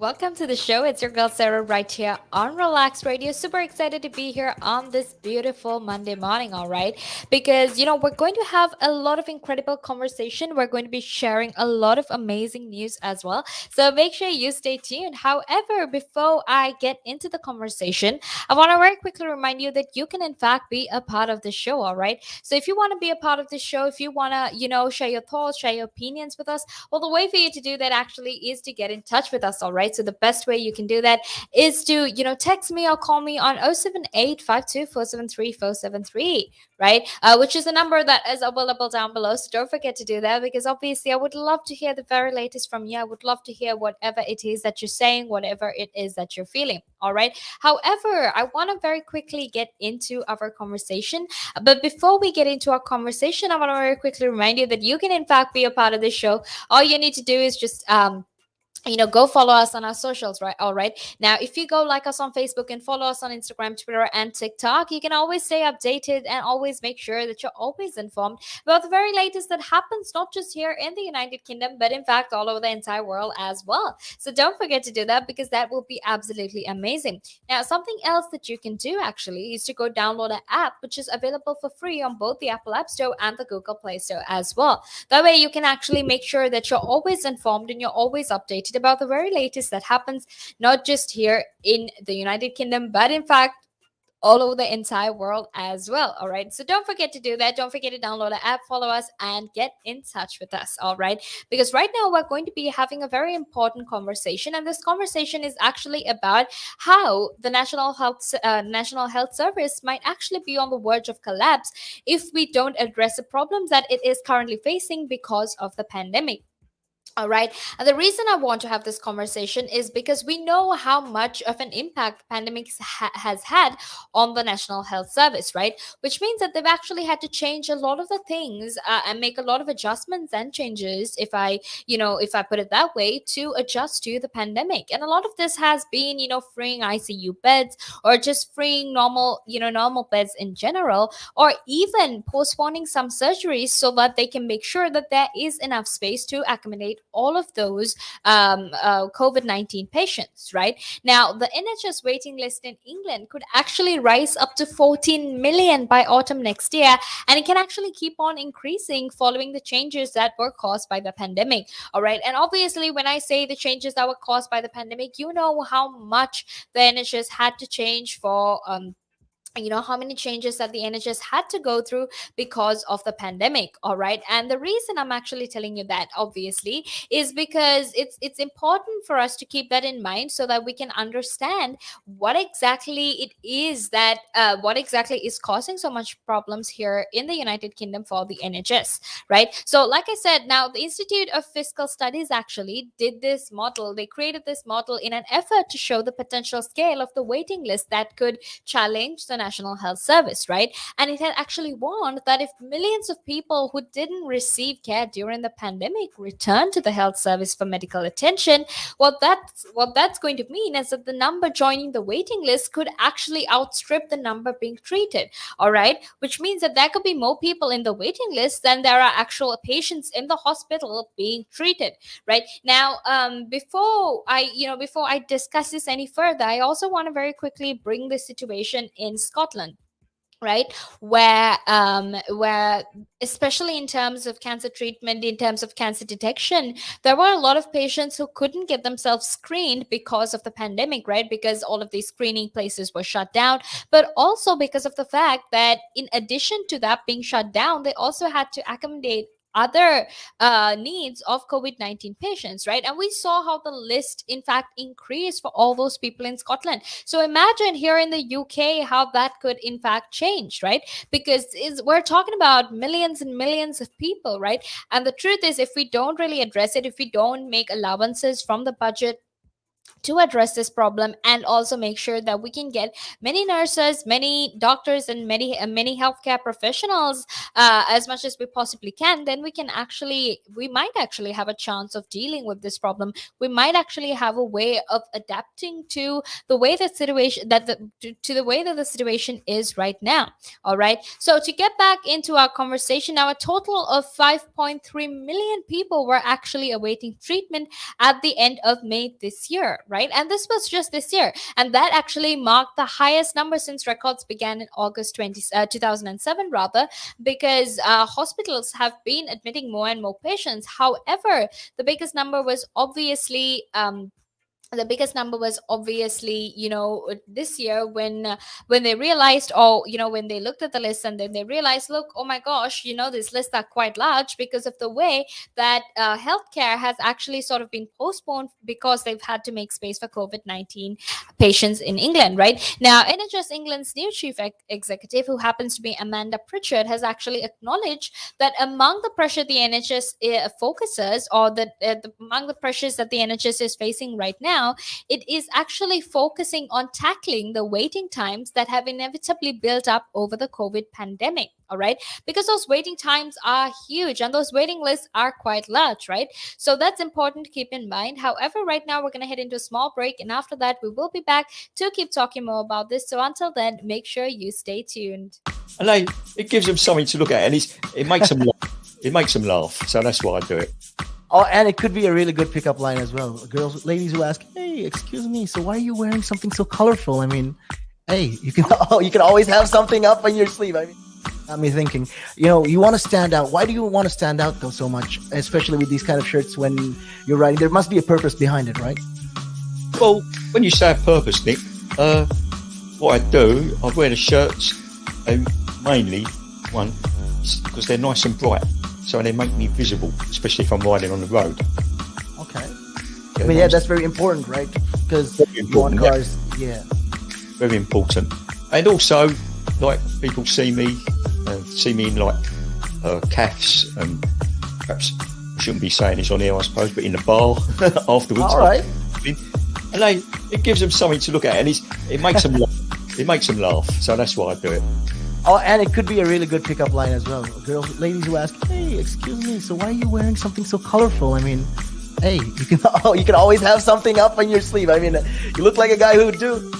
Welcome to the show. It's your girl Sarah right here on Relax Radio. Super excited to be here on this beautiful Monday morning, all right? Because, we're going to have a lot of incredible conversation. We're going to be sharing a lot of amazing news as well. So make sure you stay tuned. However, before I get into the conversation, I want to very quickly remind you that you can, in fact, be a part of the show, all right? So if you want to be a part of the show, if you want to, share your thoughts, share your opinions with us, well, the way for you to do that actually is to get in touch with us, all right? So the best way you can do that is to, text me or call me on 078 right? Which is a number that is available down below. So don't forget to do that because obviously I would love to hear the very latest from you. I would love to hear whatever it is that you're saying, whatever it is that you're feeling, all right? However, I want to very quickly get into our conversation. But before we get into our conversation, I want to very quickly remind you that you can, in fact, be a part of the show. All you need to do is just go follow us on our socials, right? All right, now if you go like us on Facebook and follow us on Instagram, Twitter, and TikTok, you can always stay updated and always make sure that you're always informed about the very latest that happens, not just here in the United Kingdom, but in fact all over the entire world as well. So don't forget to do that because that will be absolutely amazing. Now, something else that you can do actually is to go download an app which is available for free on both the Apple App Store and the Google Play Store as well. That way you can actually make sure that you're always informed and you're always updated about the very latest that happens, not just here in the United Kingdom, but in fact all over the entire world as well. All right, so don't forget to do that. Don't forget to download the app, follow us, and get in touch with us. All right, because right now we're going to be having a very important conversation, and this conversation is actually about how the National Health Service might actually be on the verge of collapse if we don't address the problems that it is currently facing because of the pandemic. All right. And the reason I want to have this conversation is because we know how much of an impact the pandemic has had on the National Health Service, right? Which means that they've actually had to change a lot of the things and make a lot of adjustments and changes, if I put it that way, to adjust to the pandemic. And a lot of this has been, freeing ICU beds or just freeing normal beds in general, or even postponing some surgeries so that they can make sure that there is enough space to accommodate all of those COVID 19 patients, right? Now, the NHS waiting list in England could actually rise up to 14 million by autumn next year, and it can actually keep on increasing following the changes that were caused by the pandemic. All right, and obviously, when I say the changes that were caused by the pandemic, you know how much the NHS had to change for how many changes that the NHS had to go through because of the pandemic. All right, and the reason I'm actually telling you that obviously is because it's important for us to keep that in mind so that we can understand what exactly is causing so much problems here in the United Kingdom for the NHS, right? So like I said, now the Institute of Fiscal Studies actually did this model. They created this model in an effort to show the potential scale of the waiting list that could challenge the National Health Service, right? And it had actually warned that if millions of people who didn't receive care during the pandemic return to the health service for medical attention, what that's going to mean is that the number joining the waiting list could actually outstrip the number being treated. All right, which means that there could be more people in the waiting list than there are actual patients in the hospital being treated. Right now, before I discuss this any further, I also want to very quickly bring the situation in Scotland, right? Where especially in terms of cancer treatment, in terms of cancer detection, there were a lot of patients who couldn't get themselves screened because of the pandemic, right? Because all of these screening places were shut down, but also because of the fact that in addition to that being shut down, they also had to accommodate other needs of COVID-19 patients, right? And we saw how the list, in fact, increased for all those people in Scotland. So imagine here in the UK how that could, in fact, change, right? Because we're talking about millions and millions of people, right? And the truth is, if we don't really address it, if we don't make allowances from the budget to address this problem and also make sure that we can get many nurses, many doctors, and many healthcare professionals as much as we possibly can, then we might actually have a chance of dealing with this problem. We might actually have a way of adapting to the way the situation to the way that the situation is right now. All right, so to get back into our conversation now, a total of 5.3 million people were actually awaiting treatment at the end of May this year, right? And this was just this year. And that actually marked the highest number since records began in August 2007, rather, because hospitals have been admitting more and more patients. However, the biggest number was obviously this year, when they realized, or when they looked at the list, and then they realized, look, oh my gosh, these lists are quite large because of the way that healthcare has actually sort of been postponed because they've had to make space for COVID-19 patients in England. Right now, NHS England's new chief executive, who happens to be Amanda Pritchard, has actually acknowledged that among the pressure the NHS focuses, or among the pressures that the NHS is facing right now, it is actually focusing on tackling the waiting times that have inevitably built up over the COVID pandemic. All right, because those waiting times are huge and those waiting lists are quite large, right? So that's important to keep in mind. However, right now we're going to head into a small break, and after that, we will be back to keep talking more about this. So until then, make sure you stay tuned. And it gives them something to look at, and it makes them laugh. It makes them laugh. So that's why I do it. Oh, and it could be a really good pickup line as well. Ladies who ask, "Hey, excuse me, so why are you wearing something so colorful?" I mean, hey, you can always have something up on your sleeve. I mean, got me thinking. You want to stand out. Why do you want to stand out though so much, especially with these kind of shirts when you're riding? There must be a purpose behind it, right? Well, when you say a purpose, Nick, what I do, I wear the shirts mainly because they're nice and bright. So they make me visible, especially if I'm riding on the road. Okay. That's very important, right? Because you want cars, Very important. And also, like, people see me in, like, calves, and perhaps I shouldn't be saying this on here, I suppose, but in the bar afterwards. All right. And it gives them something to look at, and it makes them laugh. It makes them laugh. So that's why I do it. Oh, and it could be a really good pickup line as well. Ladies who ask, "Hey, excuse me, so why are you wearing something so colorful?" I mean, hey, you can always have something up on your sleeve. I mean, you look like a guy who would do.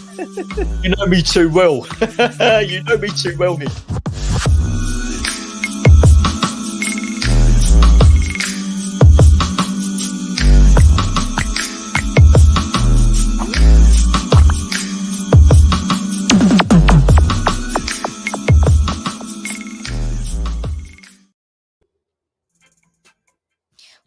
You know me too well. You know me too well, Nick.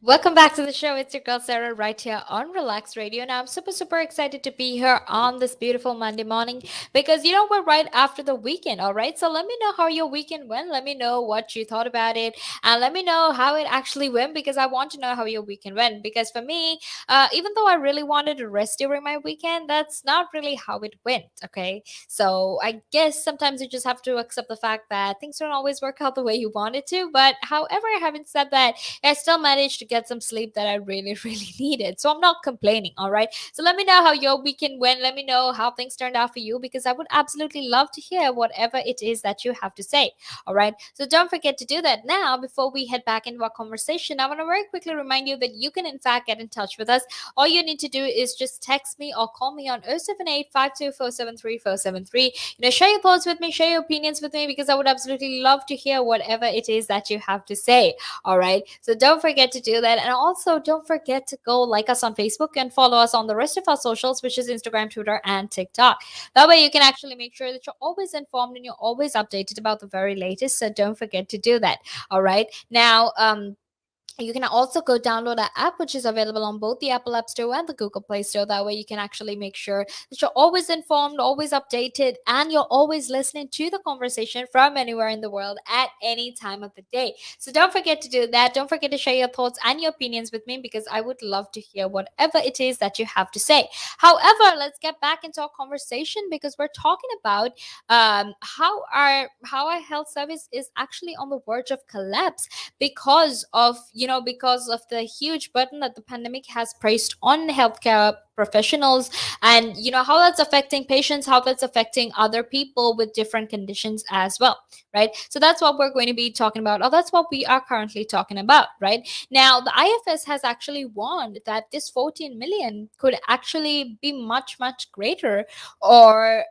Welcome back to the show. It's your girl Sarah right here on Relax Radio. Now I'm super excited to be here on this beautiful Monday morning because we're right after the weekend. All right, so let me know how your weekend went. Let me know what you thought about it, and let me know how it actually went, because I want to know how your weekend went. Because for me, even though I really wanted to rest during my weekend, that's not really how it went. Okay, so I guess sometimes you just have to accept the fact that things don't always work out the way you wanted to. But however, having said that, I still managed to get some sleep that I really, really needed. So I'm not complaining. All right. So let me know how your weekend went. Let me know how things turned out for you, because I would absolutely love to hear whatever it is that you have to say. All right. So don't forget to do that. Now, before we head back into our conversation, I want to very quickly remind you that you can, in fact, get in touch with us. All you need to do is just text me or call me on 078 share your thoughts with me, share your opinions with me, because I would absolutely love to hear whatever it is that you have to say. All right. So don't forget to do that. And also don't forget to go like us on Facebook and follow us on the rest of our socials, which is Instagram, Twitter, and TikTok. That way you can actually make sure that you're always informed and you're always updated about the very latest. So don't forget to do that. All right. Now, you can also go download our app, which is available on both the Apple App Store and the Google Play Store. That way you can actually make sure that you're always informed, always updated, and you're always listening to the conversation from anywhere in the world at any time of the day. So don't forget to do that. Don't forget to share your thoughts and your opinions with me, because I would love to hear whatever it is that you have to say. However, let's get back into our conversation, because we're talking about how our health service is actually on the verge of collapse because of the huge burden that the pandemic has placed on healthcare professionals, and how that's affecting patients, how that's affecting other people with different conditions as well, right? So that's what we're going to be talking about, or that's what we are currently talking about right now. The IFS has actually warned that this 14 million could actually be much greater, or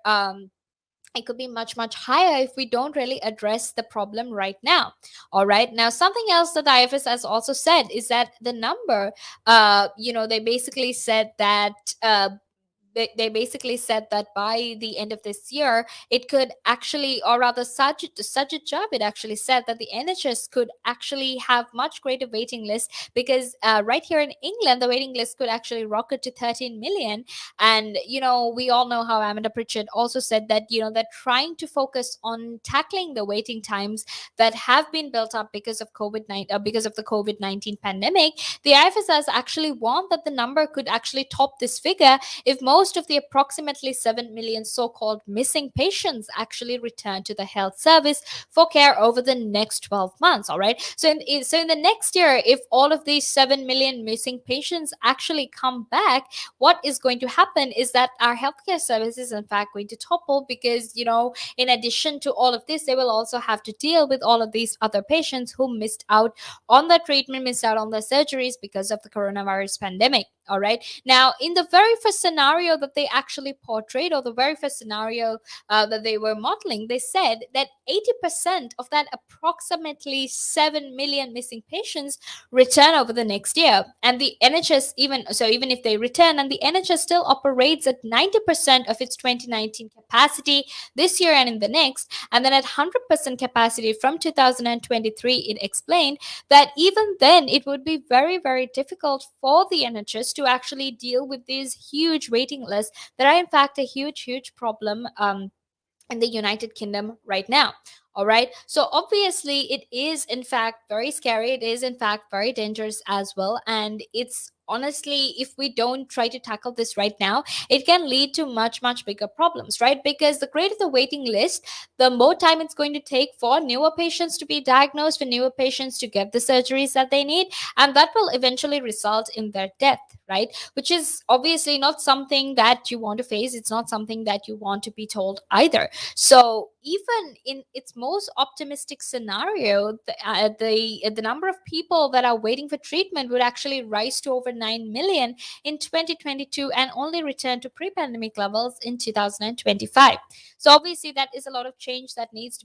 it could be much much higher if we don't really address the problem right now. All right, now something else that the IFS has also said is that the number, they basically said that they basically said that by the end of this year it could actually, or rather Sajid Javid actually said that the NHS could actually have much greater waiting list, because right here in England the waiting list could actually rocket to 13 million. And we all know how Amanda Pritchard also said that they're trying to focus on tackling the waiting times that have been built up because of because of the COVID-19 pandemic. The IFS has actually warned that the number could actually top this figure if most of the approximately 7 million so-called missing patients actually return to the health service for care over the next 12 months. All right, so in the next year, if all of these 7 million missing patients actually come back, what is going to happen is that our healthcare service is in fact going to topple, because in addition to all of this, they will also have to deal with all of these other patients who missed out on their treatment, missed out on their surgeries because of the coronavirus pandemic. All right, now in the very first scenario that they actually portrayed, or the very first scenario that they were modeling, they said that 80% of that approximately 7 million missing patients return over the next year. And the NHS, even if they return, and the NHS still operates at 90% of its 2019 capacity this year and in the next, and then at 100% capacity from 2023, it explained that even then it would be very, very difficult for the NHS to actually deal with these huge waiting lists that are in fact a huge problem in the United Kingdom right now. All right, so obviously it is in fact very scary, it is in fact very dangerous as well, and it's honestly, if we don't try to tackle this right now, it can lead to much bigger problems, right? Because the greater the waiting list, the more time it's going to take for newer patients to be diagnosed, for newer patients to get the surgeries that they need, and that will eventually result in their death, right? Which is obviously not something that you want to face, it's not something that you want to be told either. So even in its most optimistic scenario, the number of people that are waiting for treatment would actually rise to over 9 million in 2022 and only return to pre-pandemic levels in 2025. So obviously that is a lot of change that needs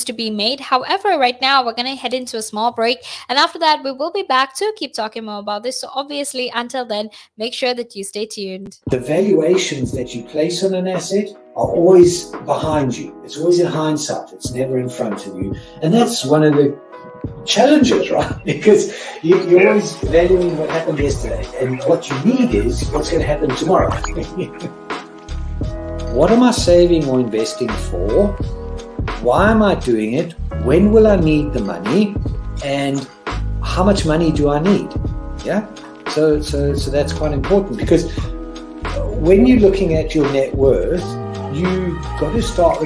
to be made. However, right now we're going to head into a small break, and after that we will be back to keep talking more about this. So obviously until then, make sure that you stay tuned. The valuations that you place on an asset are always behind you. It's always in hindsight. It's never in front of you. And that's one of the challenges, right? Because you're always valuing what happened yesterday, and what you need is what's going to happen tomorrow. What am I saving or investing for? Why am I doing it? When will I need the money? And how much money do I need? Yeah. So that's quite important, because when you're looking at your net worth, you've got to start with